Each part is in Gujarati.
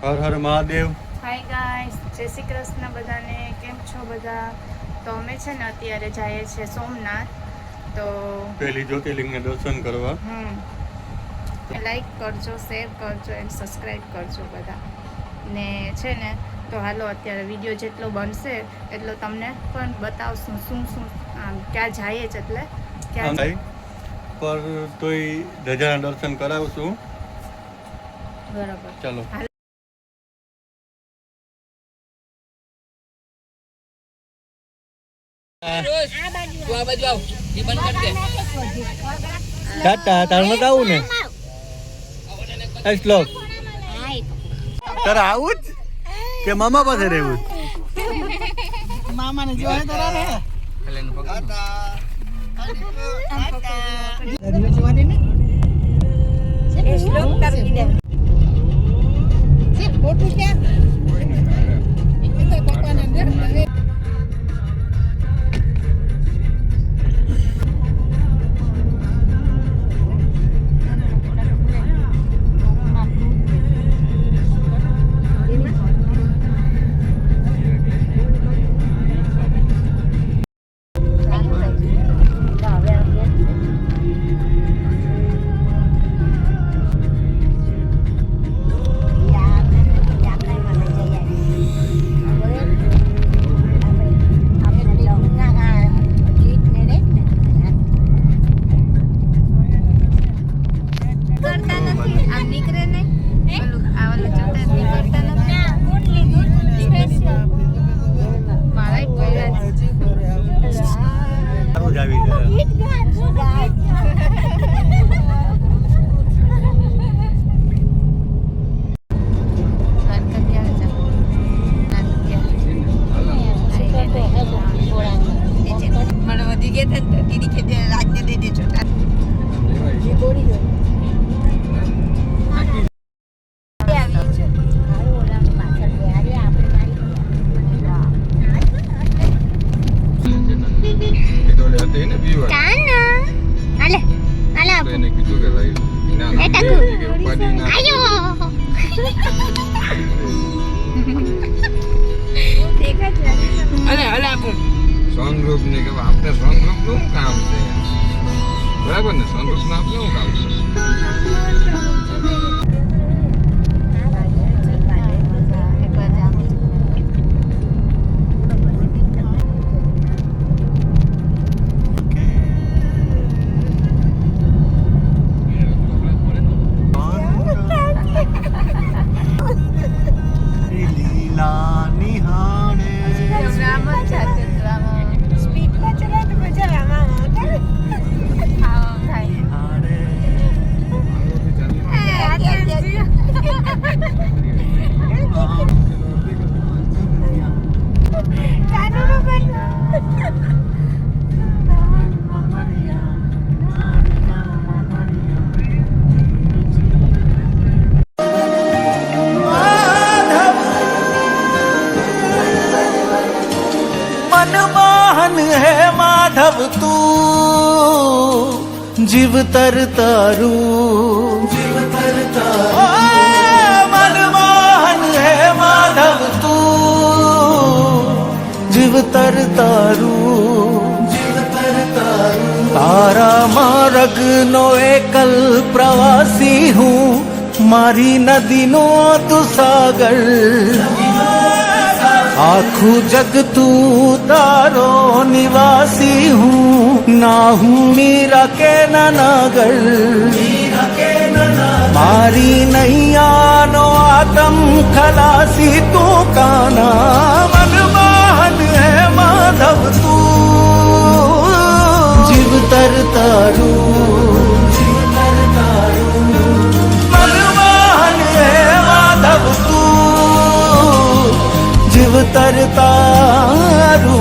હર હર મહાદેવ. હાય ગાઈસ, જય શ્રી કૃષ્ણ બધાને. કેમ છો બધા? તો અમે છે ને અત્યારે જઈએ છીએ સોમનાથ. તો પહેલી જ્યોતિર્લિંગને દર્શન કરવા. લાઈક કરજો, શેર કરજો એન્ડ સબસ્ક્રાઈબ કરજો બધા. ને છે ને તો હાલો અત્યારે વિડીયો જેટલો બનશે એટલો તમને પણ બતાવશું શું શું ક્યાં જઈએ છે એટલે ક્યાં પર તોય ધજાના દર્શન કરાવશું. બરાબર, ચાલો. ટાટા તાર મત આવું ને શ્લોક તારે આવું જ કે મામા પાસે રહેવું? મામાને જોડે તો રહે. સોનરૂપ ને કે આપણે સોનરૂપ નું કામ છે, બરાબર ને? સોનરૂપ નું આપણે કામ છે. माधव तू जीवतर तारू मनमोहन है माधव तू जीवतर तारू तारा मार्ग नो एकल प्रवासी हूँ मारी नदी नो तू सागर आखू जग तू तारो निवासी हूँ ना हूँ मीरा के नागर मारी नैया नो आत्म खलासी तू काना मनमोहन है माधव तू जीवतर तारू मनमोहन है माधव तू जीवतर तारू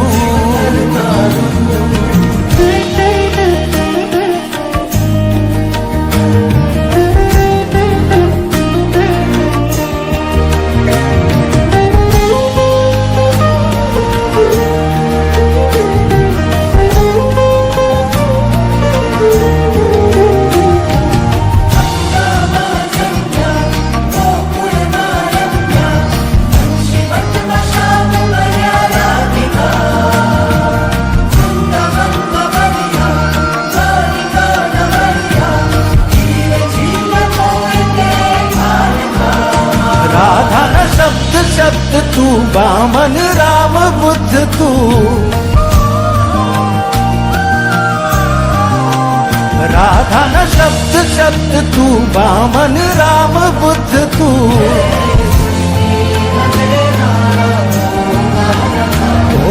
शब्द तू वामन राम बुद्ध तू राधा न शब्द शब्द तू वामन राम बुद्ध तू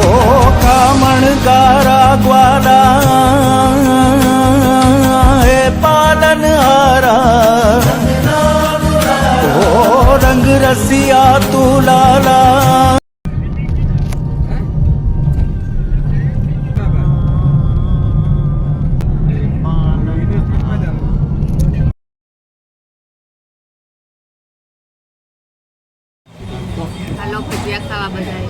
ओ कामण गारा ग्वाला हे पालन हारा ओ रंग रसिया तू लाला હાલો ભજીયા ખાવા બધાએ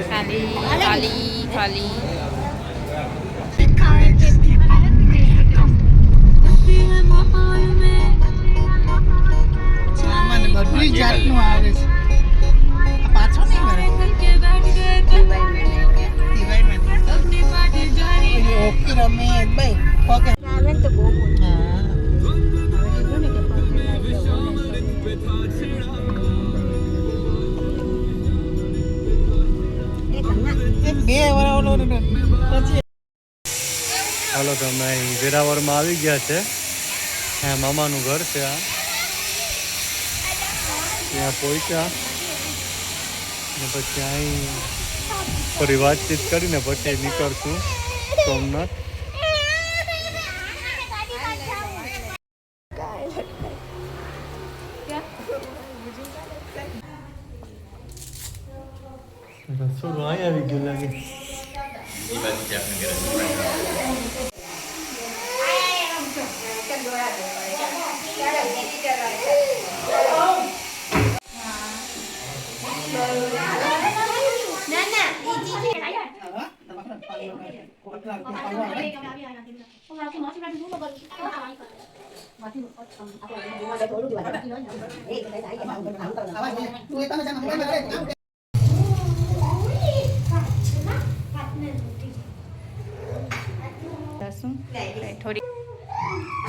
ખાલી ખાલી ખાલી બધી જાતનું આવે છે પાછો નહીં મળે ઓકે રમે ભાઈ ઓકે આવે તો બહુ હાલો તો અમે અહીં વેરાવળમાં આવી ગયા છે. હા, મામાનું ઘર છે આ. ત્યાં પહોંચ્યા ને પછી અહીં થોડી વાતચીત કરીને પછી નીકળશું સોમનાથ. રસોડું અહીં આવી ગયું લાગે. થોડી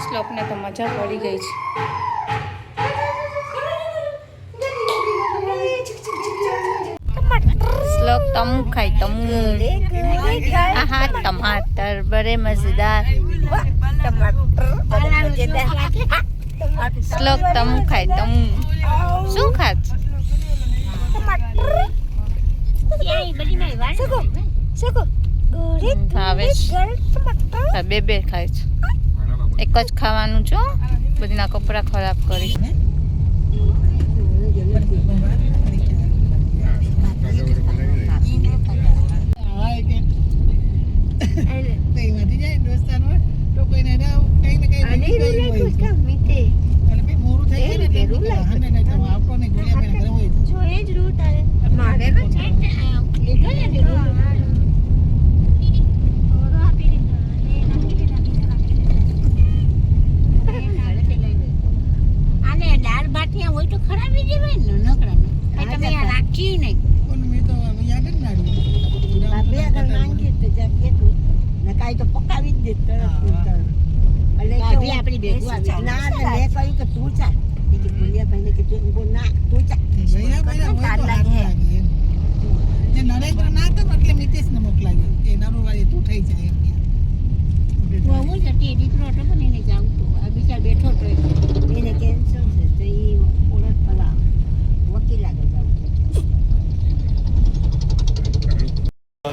શ્લોકને તો મજા પડી ગઈ છે. શ્લોક તમ ખાય તમ. આહા ટમાટર બરે મજેદાર. શ્લોક તમ ખાય તમ. શું ખાત? આવે બે ખાય છે. એક જ ખાવાનું છો, બધીના કપડા ખરાબ કરી.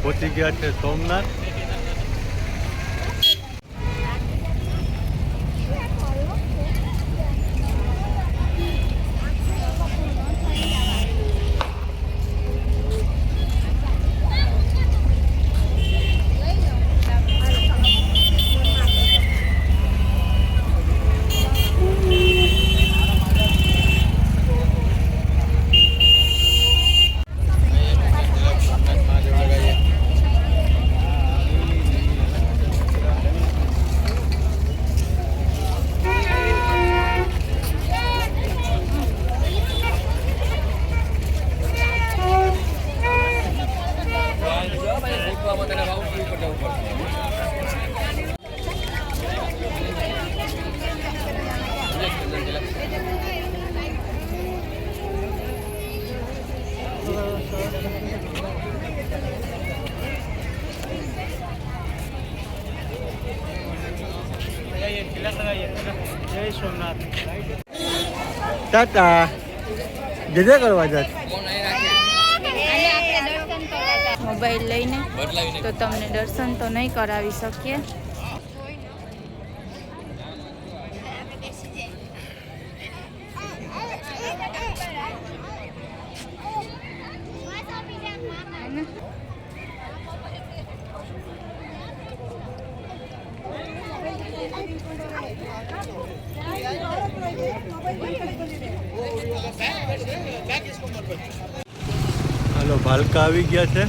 પહોંચી ગયા છે સોમનાથ. જય સોમનાથ. ટાટા. જજે કરવા જાત. મોબાઈલ લઈને તો તમને દર્શન તો નહીં કરાવી શકીએ. હાલો ભાલકા આવી ગયા છે.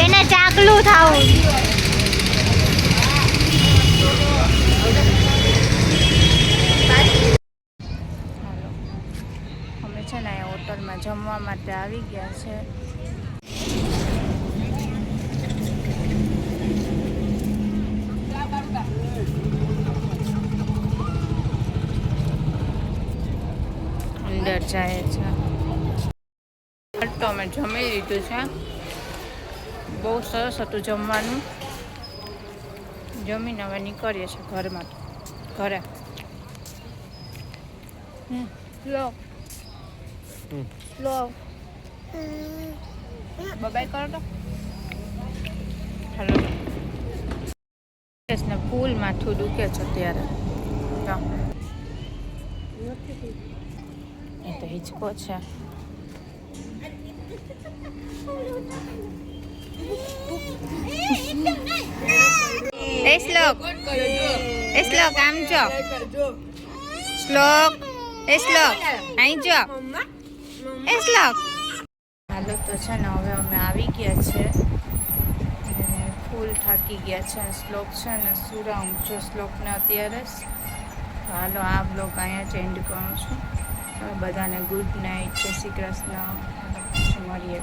એને ચાકલું થાવું. અમે છે ને અહીંયા હોટલમાં જમવા માટે આવી ગયા છે. અંદર જાય છે તો અમે જમી લીધું છે. બહુ સરસ હતું જમવાનું. જમીને હવે નીકળીએ છીએ ઘરમાં. ઘરે સ્લો સ્લો બાય કરો તો. હેલો ને ફૂલ માથું દુખે છે ત્યારે. એ તો હિંચકો છે. શ્લોક શ્લોક આમ જો શ્લોક શ્લોક અહીં જો શ્લોક. હાલો તો છે ને હવે અમે આવી ગયા છે. ફૂલ થાકી ગયા છે. શ્લોક છે ને સુરાઉં છું શ્લોકને અત્યારે જ. હાલો આ બ્લોગ અહીંયા જ એન્ડ કરું છું. બધાને ગુડ નાઇટ. જય શ્રી કૃષ્ણ. મળીએ.